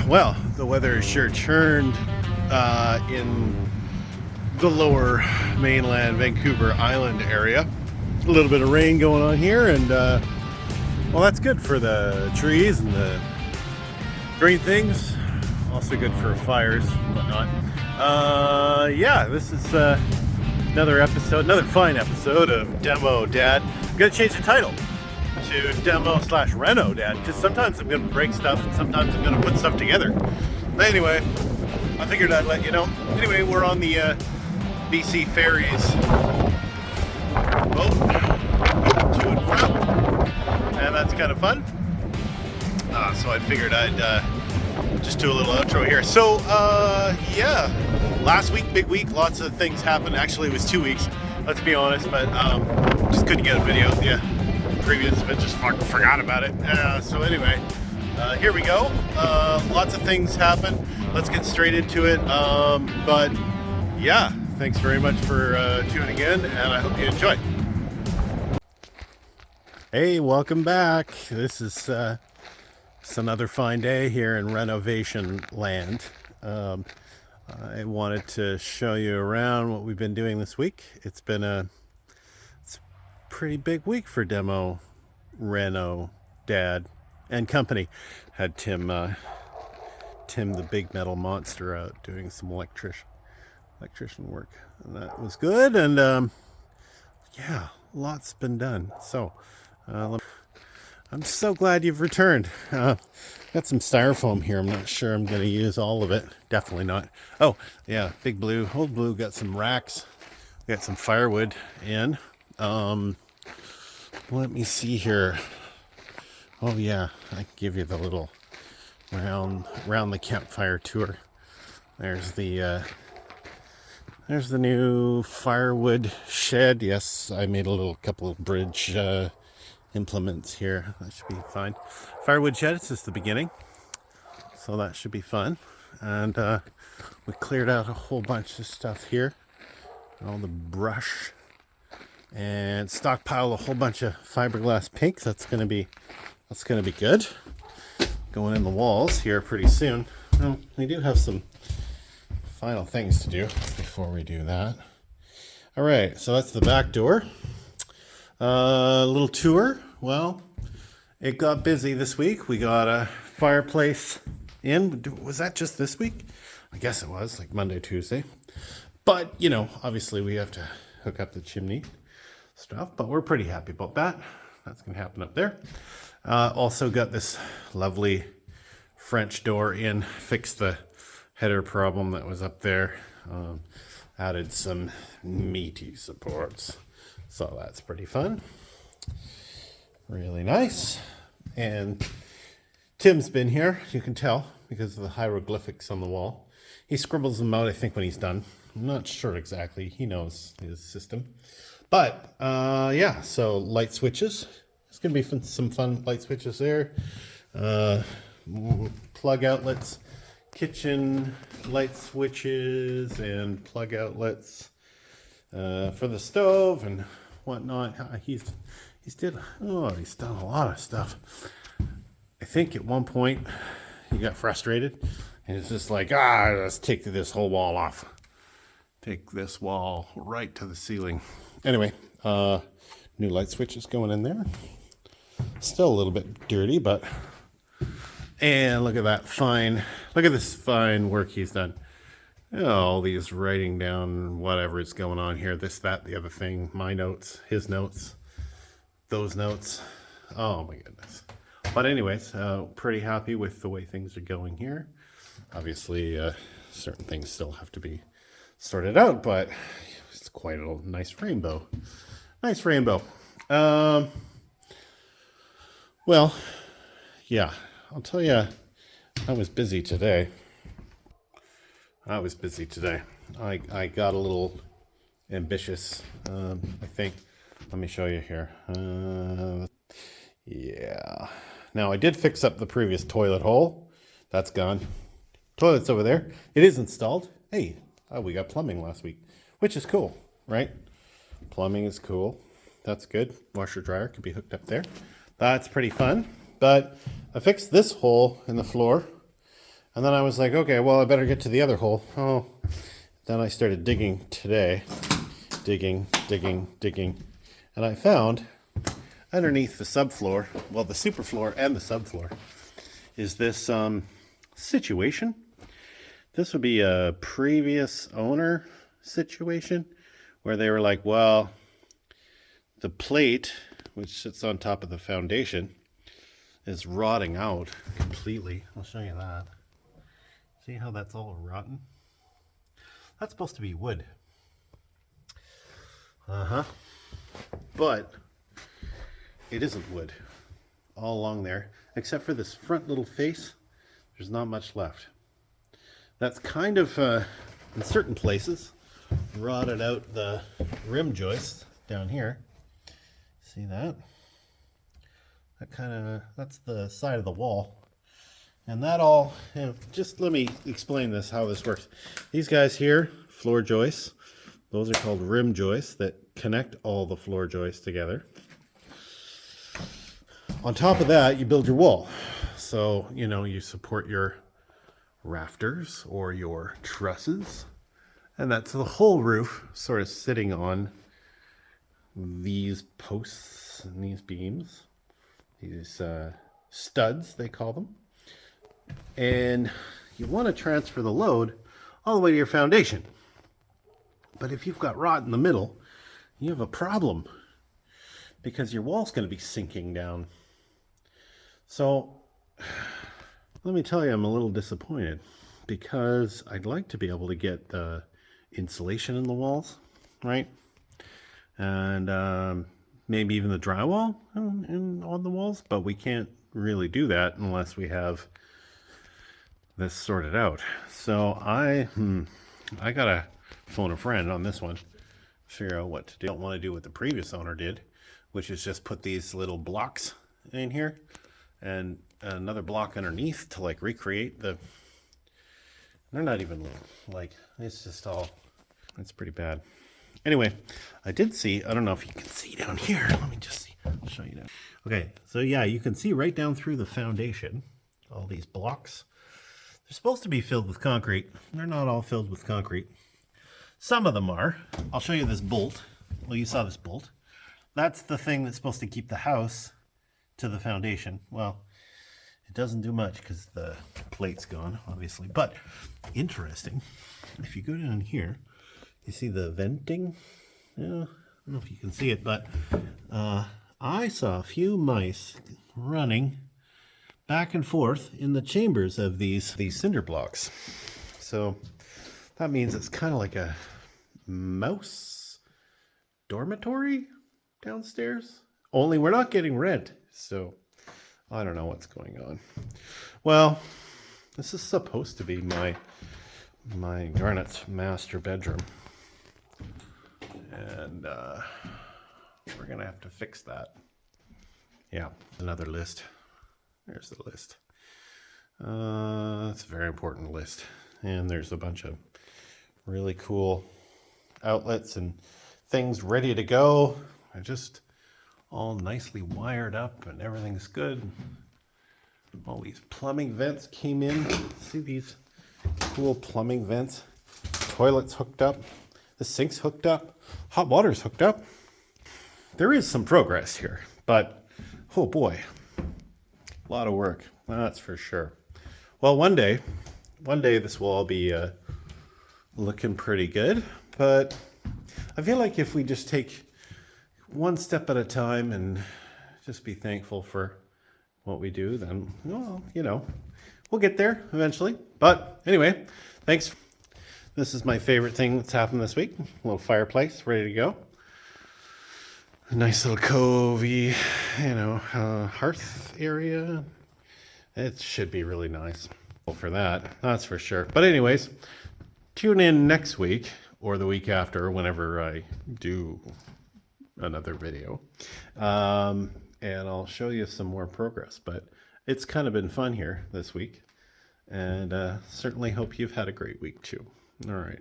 Well, the weather has sure turned in the lower mainland Vancouver Island area. A little bit of rain going on here, and well, that's good for the trees and the green things. Also good for fires and whatnot. Yeah, this is another fine episode of Demo Dad. I'm gonna change the title to Demo/Reno Dad, because sometimes I'm gonna break stuff and sometimes I'm gonna put stuff together. But anyway, I figured I'd let you know. Anyway, we're on the BC Ferries boat to and from, and that's kind of fun. So I figured I'd just do a little outro here. So yeah, last week, big week, lots of things happened. Actually, it was 2 weeks, let's be honest, but just couldn't get a video. Yeah, previous of it, just forgot about it. So anyway, here we go. Lots of things happened. Let's get straight into it. But yeah, thanks very much for tuning in, and I hope you enjoy. Hey, welcome back. This is it's another fine day here in renovation land. I wanted to show you around what we've been doing this week. It's a pretty big week for Demo Reno Dad and company. Had Tim the Big Metal Monster out doing some electrician work, and that was good. And yeah, lots been done. So I'm so glad you've returned. Got some styrofoam here. I'm not sure I'm going to use all of it. Definitely not. Oh yeah, Old Blue got some racks. Got some firewood in. Let me see here. Oh yeah, I can give you the little round the campfire tour. There's the new firewood shed. Yes, I made a couple of bridge implements here. That should be fine. Firewood shed, it's just the beginning, so that should be fun. And we cleared out a whole bunch of stuff here, all the brush, and stockpiled a whole bunch of fiberglass pink. That's gonna be good. Going in the walls here pretty soon. Well, we do have some final things to do before we do that. All right, so that's the back door. Little tour. Well, it got busy this week. We got a fireplace in. Was that just this week? I guess it was, like Monday, Tuesday. But, obviously we have to hook up the chimney stuff, but we're pretty happy about that. That's going to happen up there. Also got this lovely French door in, fixed the header problem that was up there. Added some meaty supports. So that's pretty fun. Really nice. And Tim's been here, you can tell, because of the hieroglyphics on the wall. He scribbles them out, I think, when he's done. I'm not sure exactly. He knows his system. But, yeah, so light switches. It's going to be some fun light switches there. Plug outlets, kitchen light switches, and plug outlets for the stove and whatnot. He's done a lot of stuff. I think at one point he got frustrated and it's just like, let's take this whole wall off. Take this wall right to the ceiling. Anyway, new light switches going in there. Still a little bit dirty, but look at this fine work he's done. All these writing down whatever is going on here, this, that, the other thing, my notes, his notes, those notes. Oh my goodness. But anyways, pretty happy with the way things are going here. Obviously, certain things still have to be sorted out, but it's quite a nice rainbow. Nice rainbow. Well, yeah, I'll tell you, I was busy today. I got a little ambitious, I think. Let me show you here. Yeah. Now, I did fix up the previous toilet hole. That's gone. Toilet's over there. It is installed. Hey, we got plumbing last week, which is cool, right? Plumbing is cool. That's good. Washer dryer could be hooked up there. That's pretty fun. But I fixed this hole in the floor. And then I was like, okay, well, I better get to the other hole. Oh, then I started digging today. Digging. And I found underneath the subfloor, well, the superfloor and the subfloor, is this situation. This would be a previous owner situation where they were like, well, the plate, which sits on top of the foundation, is rotting out completely. I'll show you that. See how that's all rotten? That's supposed to be wood. But it isn't wood all along there, except for this front little face. There's not much left. That's kind of, in certain places, rotted out the rim joist down here. See that? That kind of, that's the side of the wall. And that all, just let me explain this, how this works. These guys here, floor joists, those are called rim joists that connect all the floor joists together. On top of that, you build your wall. So, you know, you support your rafters or your trusses. And that's the whole roof sort of sitting on these posts and these beams. These studs, they call them. And you want to transfer the load all the way to your foundation. But if you've got rot in the middle, you have a problem because your wall's going to be sinking down. So let me tell you, I'm a little disappointed because I'd like to be able to get the insulation in the walls, right? And maybe even the drywall on the walls, but we can't really do that unless we have this sorted out. So I gotta phone a friend on this one, figure out what to do. I don't want to do what the previous owner did, which is just put these little blocks in here and another block underneath to like recreate the, they're not even like, it's just all, it's pretty bad. Anyway, I did see, I don't know if you can see down here. Let me just see, I'll show you that. Okay, so yeah, you can see right down through the foundation, all these blocks. They're supposed to be filled with concrete. They're not all filled with concrete. Some of them are. I'll show you this bolt. Well, you saw this bolt. That's the thing that's supposed to keep the house to the foundation. Well, it doesn't do much because the plate's gone, obviously. But interesting, if you go down here, you see the venting? Yeah, I don't know if you can see it, but I saw a few mice running back and forth in the chambers of these cinder blocks. So that means it's kind of like a mouse dormitory downstairs. Only we're not getting rent, so I don't know what's going on. Well, this is supposed to be my Garnet's master bedroom. And we're gonna have to fix that. Yeah, another list. There's the list. It's a very important list. And there's a bunch of really cool outlets and things ready to go. They're just all nicely wired up and everything's good. All these plumbing vents came in. See these cool plumbing vents? Toilets hooked up. The sink's hooked up. Hot water's hooked up. There is some progress here, but oh boy, a lot of work, that's for sure. Well, one day this will all be looking pretty good, but I feel like if we just take one step at a time and just be thankful for what we do, then, well, you know, we'll get there eventually. But anyway, thanks. This is my favorite thing that's happened this week. A little fireplace ready to go. A nice little covey, you know, hearth area. It should be really nice for that, that's for sure. But anyways, tune in next week or the week after, whenever I do another video. And I'll show you some more progress. But it's kind of been fun here this week. And certainly hope you've had a great week too. All right.